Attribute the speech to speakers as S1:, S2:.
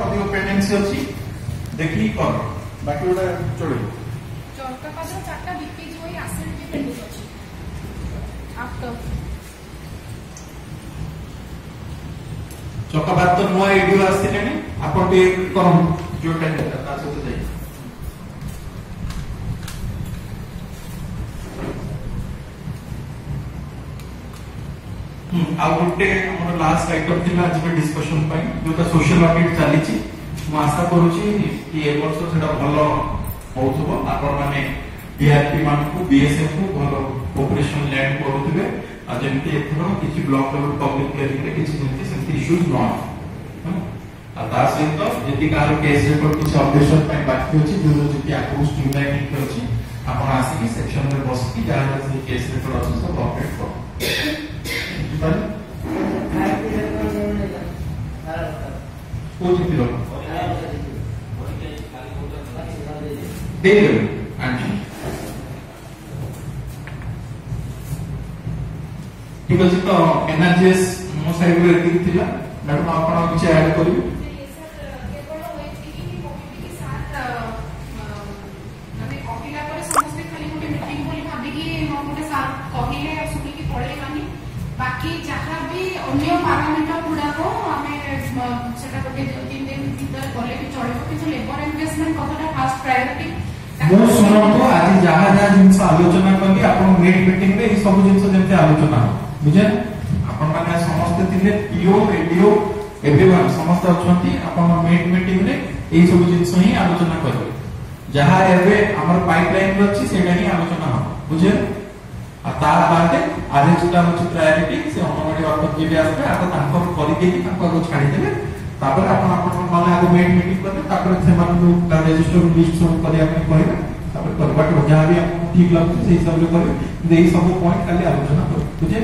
S1: ଅଧିକ ପେଣ୍ଡେନ୍ସି ଅଛି ଦେଖିକି କର, ବାକି ଗୋଟା ଚଳିବ।
S2: ଚରକା ପାଦ 4ଟା ଲିକେଜ ହୋଇ ଆସିଡିଟି ପେଣ୍ଡିଂ ଅଛି ଆଫ୍ଟର
S1: ଚକାପାତ ତ ନୂଆ ଏଇଡିଓ ଆସିଲେଣି, ଆପଣ ଟିକେ କରନ୍ତୁ ଯୋଉଟା ତା ସହିତ ଯାଇ ଆଉ ଗୋଟେ ଆମର ଲାଷ୍ଟ ଆଇଟम ଥିଲା ଆଜି ଡିସ୍କସନ ପାଇଁ, ଯୋଉଟା ସୋସିଆଲ ଅଡିଟ୍ ଚାଲିଛି। ମୁଁ ଆଶା କରୁଛି କି ଏ ବର୍ଷ ସେଟା ଭଲ ହଉଥିବ, ଆପଣ ମାନେ ଡିଆରପି ମାନଙ୍କୁ ବିଏସଏଫ କୁ ଭଲ କୋଅପରେସନ ଲ୍ୟାଣ୍ଡ କରୁଥିବେ, ଆଉ ଯେମିତି ଏଥର କିଛି ବ୍ଲକ ଲେଭଲ ପବ୍ଲିକ ହିୟରିଂ ରେ କିଛି ଯେମିତି ସେମିତି ଇସ୍ୟୁଜ ନ ଆଉ ତା ସହିତ ଯଦି କାହାର କେସ୍ ରେକର୍ଡ କିଛି ଅପଡେସନ ପାଇଁ ବାକି ଅଛି, ଯୋଉ ଯେମିତି ଆଗକୁ ଷ୍ଟ୍ରିମଲାଇନିଂ ଅଛି, ଆପଣ ଆସିକି ସେକ୍ସନ ରେ ବସିକି ଯାହା ସେ କେସ୍ ରେକର୍ଡ ଅଛି ସବୁ ଅପଡେଟ କର। ঠিক ଅଛି ତ ଏନଆରଜିଏସ୍ ମୋ ସାଇଡରୁ ଏତିକି ଥିଲା। ମ୍ୟାଡାମ ଆପଣ କିଛି ଆଡ୍ କରିବେ?
S2: बाकी जहाँ भी अन्य पारामीटर गुड़ाक आम से 2-3 दिन भर गले भी चलो कि लेबर एंगेजमेंट कथा फास्ट प्रायोरिटी
S1: ମୁଁ ଶୁଣନ୍ତୁ ଆଜି ଯାହା ଯାହା ଜିନିଷ ଆଲୋଚନା କଲି ଆପଣ ମିଟ୍ ମିଟିଂ ରେ ଏଇ ସବୁ ଜିନିଷ ଯେମିତି ଆଲୋଚନା ହବ, ବୁଝେ ଆପଣ ମାନେ ସମସ୍ତେ ଥିଲେ, ପିଓ ଏଡିଓ ଏଭ୍ରିୱାନ୍ ସମସ୍ତେ ଅଛନ୍ତି, ଆପଣ ମିଟ୍ ମିଟିଂ ରେ ଏଇ ସବୁ ଜିନିଷ ହିଁ ଆଲୋଚନା କରିବେ। ଯାହା ଏବେ ଆମର ପାଇପଲାଇନ ଅଛି ସେଇଟା ହିଁ ଆଲୋଚନା ହବ, ବୁଝେ ଆଉ ତା ବାଦେ ଆରେଜଟା ହଉଛି ପ୍ରାୟୋରିଟି। ସେ ଅଙ୍ଗନବାଡି ୱାର୍କର ଯିଏ ବି ଆସିବେ ଆଗ ତାଙ୍କର କରିଦେଇକି ତାଙ୍କୁ ଆଗ ଛାଡ଼ିଦେବେ, ତାପରେ ଆପଣ ମାନେ ଆଗ ମେନ୍ ମିଟିଂ କରିବେ, ତାପରେ ସେମାନଙ୍କୁ ରେଜିଷ୍ଟର ଲିଷ୍ଟ ସବୁ କରିବା ପାଇଁ କହିବେ, ତାପରେ କରିବା ଯାହା ବି ଆପଣଙ୍କୁ ଠିକ ଲାଗୁଛି ସେଇ ହିସାବରେ କରିବେ। କିନ୍ତୁ ଏଇ ସବୁ ପଏଣ୍ଟ ଖାଲି ଆଲୋଚନା କରିବେ, ବୁଝେ।